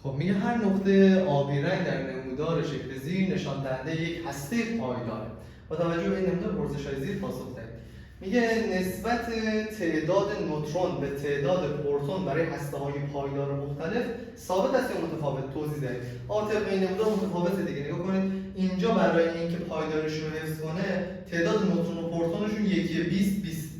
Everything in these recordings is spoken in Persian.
خب میگه هر نقطه آبی رنگ در نمودار شکل زیر نشان دهنده یک هسته پایداره. با توجه به این نمودار پرسش‌های زیر پاسخ دهید. میگه نسبت تعداد نوترون به تعداد پروتون برای هسته‌های پایدار مختلف ثابت است یا متفاوت؟ توضیح دهید. طبق این نمودار متفاوته دیگه. نگاه کنید اینجا برای اینکه پایدارشون رو حفظ کنه تعداد نوترون و پروتونشون یکیه 20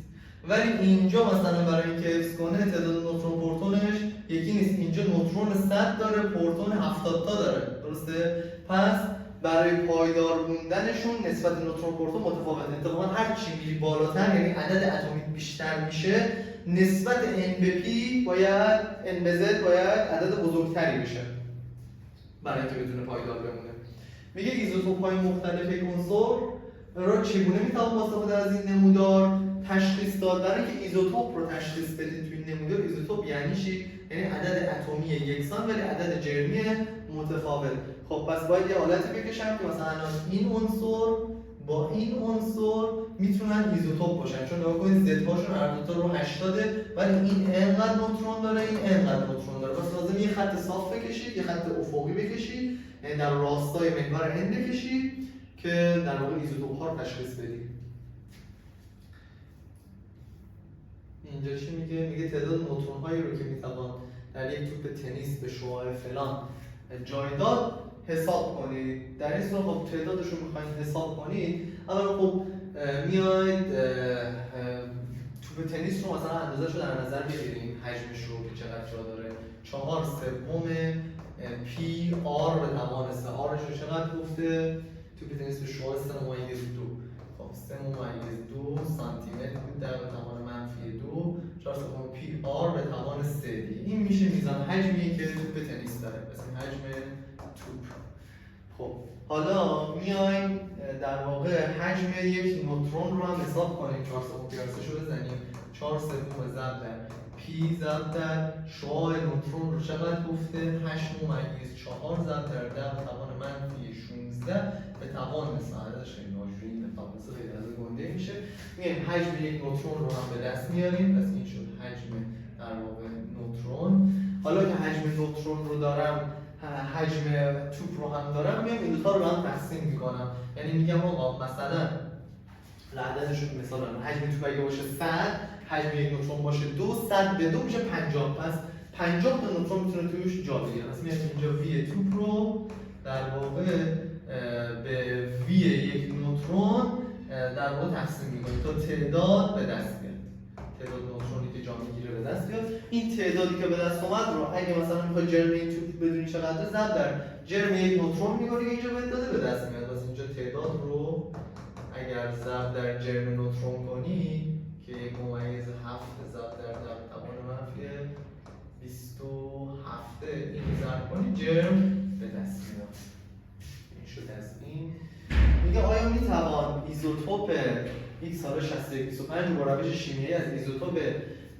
ولی اینجا مثلا برای اینکه حفظ کنه تعداد نوترون و پروتونش یکی نیست. اینجا نوترون 100 داره، پروتون 70 تا داره. درسته؟ پس برای پایدار موندنشون نسبت نوترون و پروتون متفاوته. اتفاقا هر چی میری بالاتر یعنی عدد اتمی بیشتر میشه نسبت n به p باید n به z باید عدد بزرگتری بشه برای اینکه بتونه پایدار بمونه. میگه ایزوتوپ‌های مختلف یک عنصر را چگونه میتوان با استفاده از این نمودار تشخیص داد؟ برای اینکه ایزوتوپ رو تشخیص بدید توی این نمودار، ایزوتوپ یعنی چی؟ یعنی عدد اتمی یکسان ولی عدد جرمی متفاوت. خب پس باید یه حالتی بکشم که مثلا این عنصر با این عنصر میتونن ایزوتوپ باشن، چون نگاه کنید زد هاشون هر دو تا رو 80 ولی این انقدر نوترون داره این انقدر نوترون داره. پس لازم یه خط صاف بکشید، یه خط افقی بکشید، یعنی در راستای محور n بکشید که در واقع ایزوتوپ ها رو تشخیص بدید. اینجا چی میگه؟ میگه تعداد نوترون هایی رو که میتوان در یک توپ تنیس به شعاع فلان جای داد حساب کنید. در این صورت خب تعدادش رو میخواید حساب کنید، اول خب میاید توپ تنیس رو مثلا اندازه‌اش رو در نظر بگیریم، حجمش رو که چقدر جا داره، 4/3 پی آر به توان 3. آرش رو چقدر گفته؟ توپ تنیس به شعاع 3 ممیز 2. خب 3 ممیز 2 سانتی متر بود در به توان -2، 4/3 پی آر به توان 3. این میشه میزان حجمی که توپ تنیس داره، مثلا حجم توپ. خب حالا میایم در واقع حجم یک نوترون رو هم حساب کنیم. 4/3 پیاسش رو بزنیم، 4/3 ضرب در پی ضرب در شعاع نوترون رو چقدر گفته؟ 8/4 ضرب در 10 به توان -16 به توان عددش خیلی ناجوری به توان خیلی عدد گنده میشه. میایم حجم یک نوترون رو هم به دست میاریم. پس این شد حجم در واقع نوترون. حالا که حجم نوترون رو دارم، حجم توپ رو هم دارم، میام این دو تا رو هم تقسیم میکنم. یعنی میگم آقا مثلا عددشون مثلا حجم توپ اگه باشه 100، حجم یک نوترون باشه 2، 100 به 2 میشه 50. پس 50 تا نوترون میتونه توش جا بگیره. پس میام اینجا وی توپ رو در واقع به وی یک نوترون در واقع تقسیم میکنیم تا تعداد به دست بیاد. تعداد نوترونی که جا میگیره به دست بیاد. این تعدادی که به دست اومد رو اگه مثلا میخوای جرم این توپ بدونی چقدر، ضرب در جرم یک نوترون میکنی که اینجا بهت داده به دست میاد. پس اینجا تعداد رو اگر ضرب در جرم نوترون کنی که 1/7 ضرب در 10 به توان -27 این ضرب کنی جرم به دست میاد. این شد از این. میگه آیا میتوان ایزوتوپ X=6125 با روش شیمیایی از ایزوتوپ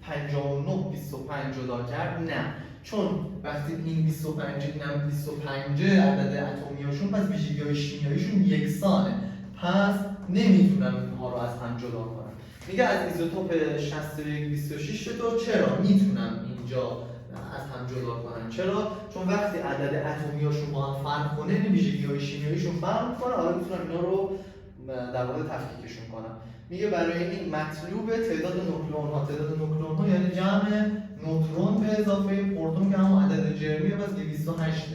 5925 جدا کرد؟ نه، چون وقتی این 25 اینم 25 عدد اتمیاشون پس ویژگی‌های شیمیاییشون یکسانه، پس نمیتونم اینها رو از هم جدا کنم. میگه از ایزوتوپ 6126 چطور؟ چرا میتونم اینجا از هم جدا کنم؟ چرا؟ چون وقتی عدد اتمیاشون با هم فرق کنه این ویژگی‌های شیمیاییشون فرق می‌کنه، حالا میتونم اینا رو در واقع تفکیکشون کنم. میگه برای این مطلوب تعداد نوکلئون ها. تعداد نوکلئون ها یعنی جمع نوترون به اضافه پروتون که همون عدد جرمی بس 208.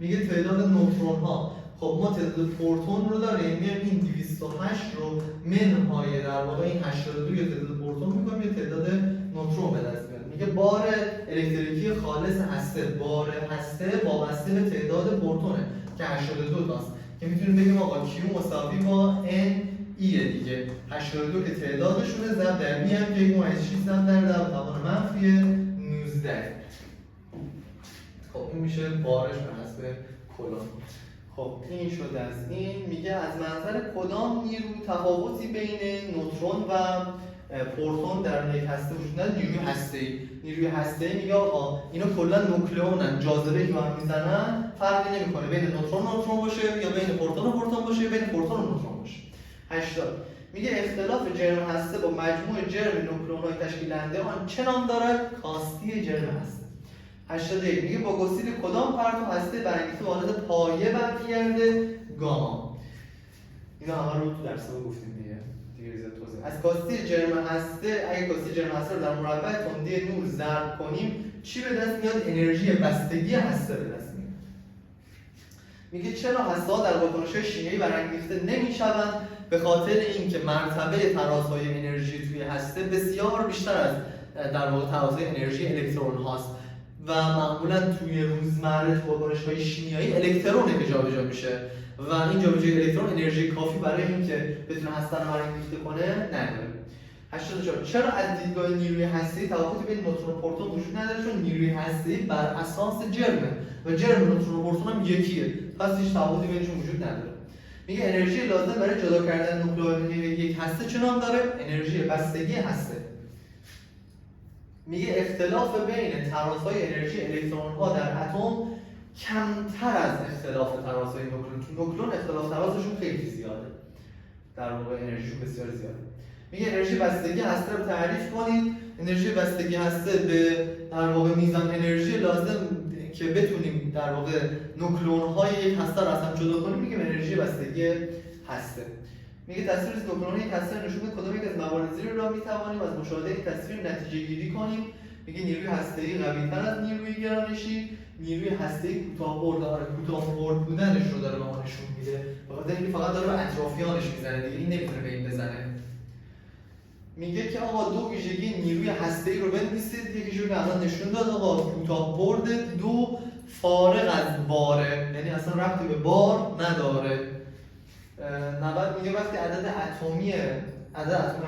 میگه تعداد نوترون ها. خب ما تعداد پروتون رو داریم، میگه این 208 رو منهای در واقع این 82 یا تعداد پروتون میکنیم یه تعداد نوترون به دست میاد. میگه بار الکتریکی خالص هسته، بار هسته وابسته به تعداد پروتونه که 82 تاست، که میتونیم بگیم آقا Q مساوی با N ایه دیگه. 82 که تعدادشونه ضرب در B هم که 1/6 ضرب در 10 به توان -19. خب این میشه بارش به حسب کلون. خب این شد از این. میگه از منظر کدام نیرو تفاوتی بین نوترون و پروتون در یک هسته وجود نداره؟ نیروی هسته‌ای. نیروی هسته‌ای میگه آقا اینا کلا نوکلئونن، جاذبه که هم میزنن فرقی نمیکنه بین نوترون و نوترون باشه یا بین پروتون و پروتون باشه یا بین پروتون و نوترون باشه. 80. میگه اختلاف جرم هسته با مجموع جرم نوکلئون‌های تشکیل دهنده آن چه نام دارد؟ کاستی جرم هسته. 81 میگه با گسیل کدام پرتو هسته برانگیخته وارد پایه برمیگرده؟ گاما. اینا همه رو تو درس ما گفتیم دیگه زیاد توضیح. از کاستی جرم هسته، اگه کاستی جرم هسته رو در مربع تندی نور ضرب کنیم چی به دست میاد؟ انرژی بستگی هسته به دست میاد. میگه چرا هسته‌ها در واکنش‌های شیمیایی برانگیخته نمی‌شوند؟ به خاطر اینکه مرتبه ترازهای انرژی توی هسته بسیار بیشتر از در واقع ترازهای انرژی الکترون هاست و معمولا توی روزمره تو واکنش‌های شیمیایی الکترونه که جابجا میشه و این جابجایی الکترون انرژی کافی برای اینکه بتونه هسته رو برانگیخته کنه نداره. 84 چرا از دیدگاه نیروی هسته‌ای تفاوتی بین نوترون و پروتون وجود نداره؟ چون نیروی هسته‌ای بر اساس جرمه و جرم نوترون و پروتون هم یکیه، پس هیچ تفاوتی بینشون وجود نداره. میگه انرژی لازم برای جدا کردن نوکلئون یک هسته چه نام داره؟ انرژی بستگی هسته. میگه اختلاف بین ترازهای انرژی الکترون‌ها در اتم کمتر از اختلاف ترازهای نوکلئون. نوکلئون اختلاف ترازشون خیلی زیاده، در واقع انرژیشون بسیار زیاده. میگه انرژی بستگی هسته رو تعریف کنید. انرژی بستگی هسته به در واقع میزان انرژی لازم که بتونیم در واقع نوکلئون‌های یک هسته رو از هم جدا کنیم میگه انرژی بستگی هسته. میگه تصویر از نوکلئون یک هسته نشون میده کدام یک از موارد زیر را میتوانیم از مشاهده این تصویر نتیجه گیری کنیم. میگه نیروی هسته‌ای قوی‌تر از نیروی گرانشی. نیروی هسته‌ای کوتاه بودنش رو داره به ما نشون میده، بخاطر اینکه فقط داره به اطرافیانش میزنه دیگه، این نمیتونه به این بزنه. میگه که آقا دو ویژگی نیروی هسته‌ای رو بنویسید. یکیشو که الان نشون داد آقا کوتاه برد، دو فارغ از باره، یعنی اصلا ربطی به بار نداره. 90 میگه وقتی عدد اتمی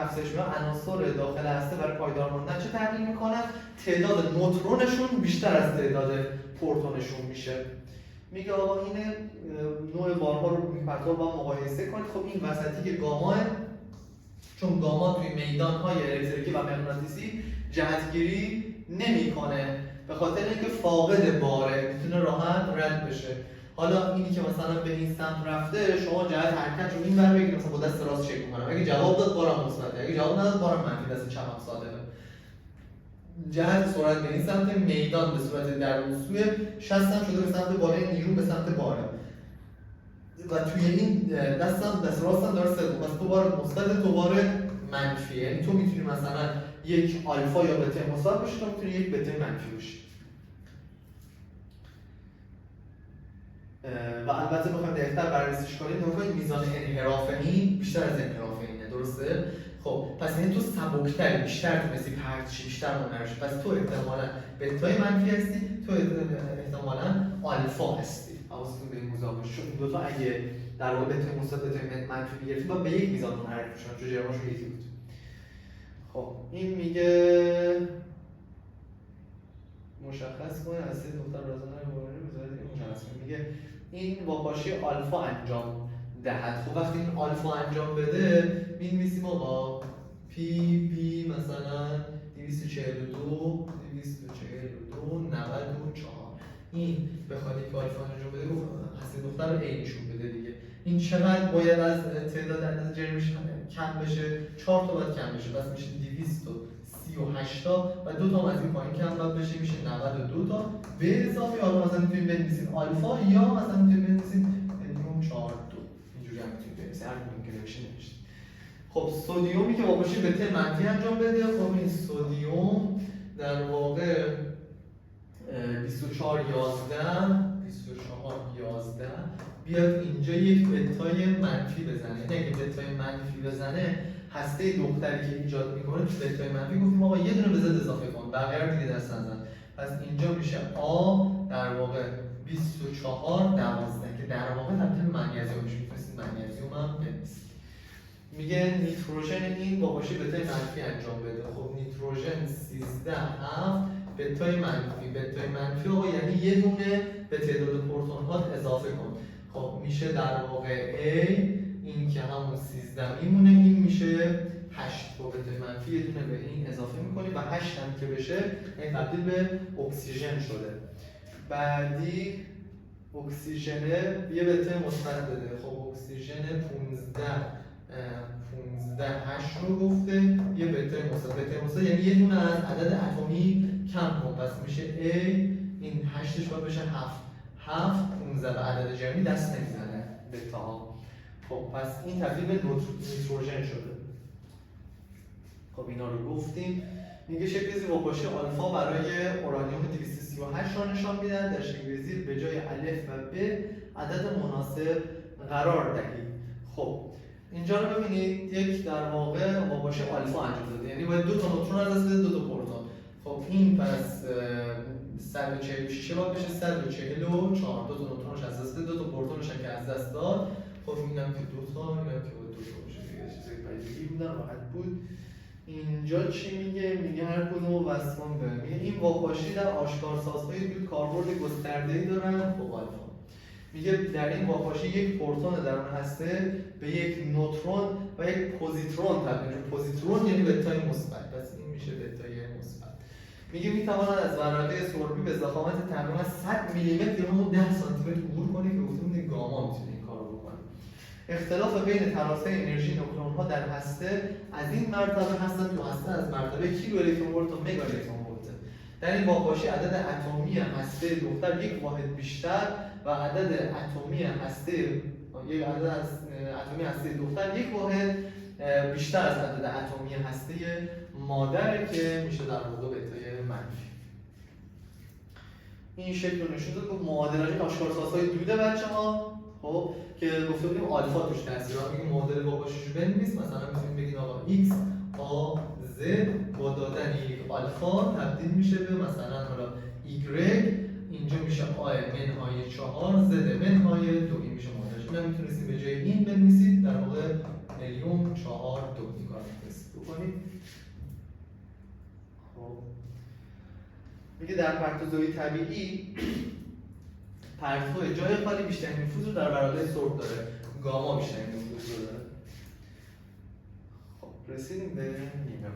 افزایش میاد عناصر داخل هسته برای پایدار ماندن چه تغییر میکنن؟ تعداد نوترونشون بیشتر از تعداد پروتونشون میشه. میگه آقا این نوع بارها رو میپرتاب با مقایسه کنید. خب این وسطی که گاماه، چون گاما توی میدان‌های الکتریکی و مغناطیسی جهتگیری نمی‌کنه به خاطر اینکه فاقد باره، میتونه راحت رد بشه. حالا اینی که مثلا به این سمت رفته شما جهت حرکت رو این ور بگیرید، مثلا با دست راست چک می‌کنم، اگه جواب داد بارم مثبته، اگه جواب نداد بارم منفی، دست چپ صادقه. جهت سرعت به این سمت، میدان به صورت درونسوی، شستم شده به سمت بالای نیرو به سمت باره و توی این دست راستم داره صدق، پس تو بار مثبت تو بار منفیه. یعنی تو میتونی مثلا یک آلفا یا بتا مثبت باشی، تو میتونی یک بتا منفی باشی. و البته بخوایم دقیق‌تر بررسیش کنیم نگاه میزان انحراف این بیشتر از انحراف اینه، درسته؟ خب پس این تو سبکتری، بیشتر تونستی پرت شی، بیشتر منحرف شی، پس تو احتمالاً بتای منفی هستی، تو احتمالاً آلفا هستی. حواستون به این موضوع باشه، چون این دو تا اگه در واقع بتای مثبت بتای منفی میگرفتیم با به یک میزان منحرف میشن، چون جرماشون یکی بود. خب این میگه مشخص کنه از سه دختر رازنه مورد بذارید مشخص کنه. میگه این واپاشی آلفا انجام دهد. خب وقتی این آلفا انجام بده می‌نویسیم آقا پی مثلا 242 94. این بخواد یک آلفا انجام بده هسته دختر رو A نشون بده دیگه. این چقدر باید از تعداد عدد جرمش کم بشه؟ 4 تا باید کم بشه، پس میشه 238 تا و 2 تا از این پایین کم باید بشه، میشه 92 تا به اضافه حالا مثلا میتونید بنویسید آلفا یا مثلا میتونید بنویسید هلیوم 42. اینجوری هم میتونید بنویسید، هر کدوم که نمیشه نوشت. خب سدیومی که واپاشی به ت منفی انجام بده، خب این سدیم در واقع 24 11 بیاد اینجا یک بتای منفی بزنه. یعنی اگه بتای منفی بزنه هسته دختری که ایجاد میکنه تو بتای منفی گفتیم آقا یه دونه به ضد اضافه کن، بقیه رو دیگه دست نزن. پس اینجا میشه آ در واقع 24 12 که در واقع تبدیل به منیزیم میشه. میتونستید منیزیم هم بنویسید. میگه نیتروژن این واپاشی بتای منفی انجام بده. خب نیتروژن 13 7 بتای منفی آقا یعنی یه دونه به تعداد پروتون ها اضافه کن. خب میشه در واقع A، این که همون 13 میمونه، این میشه 8. با بتای منفی یه دونه به این اضافه میکنی و 8 هم که بشه این تبدیل به اکسیژن شده. بعدی اکسیژنه یه بتای مثبت بده. خب اکسیژن 15 8 رو گفته، یه بتای مثبت یعنی یه دونه از عدد اتمی کم کن، پس میشه A 8 باید بشه 7 15 به عدد جمعی دست نمیزنه بتا ها. خب پس این تبدیل به نیتروژن شده. خب اینا رو گفتیم. میگه شکل ریزی واپاشی آلفا برای اورانیوم 238 را نشان میدن. در شکل ریزی به جای الف و ب عدد مناسب قرار دهید. خب اینجا رو ببینید، یک در واقع واپاشی آلفا انجام داده، یعنی باید دو تا نوترون از دست بده، دو تا پروتون. خب این پس 146 باید بشه 144. دو تا نوترونش از دست بده، دو تا پروتونش که از دست داد. خب اینم که دو تا، اینم که باید دو تا باشه دیگه، چیزای بدیهی بودن، راحت بود. اینجا چی میگه؟ میگه هر کدوم وصفان به میگه این واپاشی در آشکارسازهای دود کاربرد گسترده‌ای دارن. خب آلفا میگه در این واپاشی یک پروتون درون هسته به یک نوترون و یک پوزیترون تبدیل میشه. پوزیترون یعنی بتای مثبت، پس این میشه بتای مثبت. میگه میتواند از ورقه سوربی به ضخامت تقریبا 100 میلیمتر یا همون 10 سانتی متر عبور کنه که گفتیم گاما میتونه این کارو بکنه. اختلاف بین تراسه انرژی نوترون ها در هسته از این مرتبه هستن تو هسته از مرتبه کیلو الکترون ولت تا مگا الکترون ولت. در این واپاشی عدد اتمی هسته دختر یک واحد بیشتر و عدد اتمی هسته دختر یک واحد بیشتر از عدد اتمی هسته مادر که میشه در واقع بتای منفی. این شکل رو نشون داد که معادلات آشکارسازهای دوده بچه‌ها. خب که گفته بودیم آلفا توش تاثیر داره. میگیم معادله واپاشیش رو بنویس، مثلا میتونیم بگیم آقا x a z با دادن یک آلفا تبدیل میشه به مثلا حالا y، اینجا میشه a منهای 4 z منهای 2. این میشه معادلش. اینم میتونید به جای این بنویسید در واقع میلیون 4 2 این کار میتونید بکنید. خب میگه در پرتوزوی طبیعی پرتو جای خالی بیشترین نفوذ رو در برابر سرب داره، گاما بیشترین نفوذ رو داره. خب رسیدیم به نیمه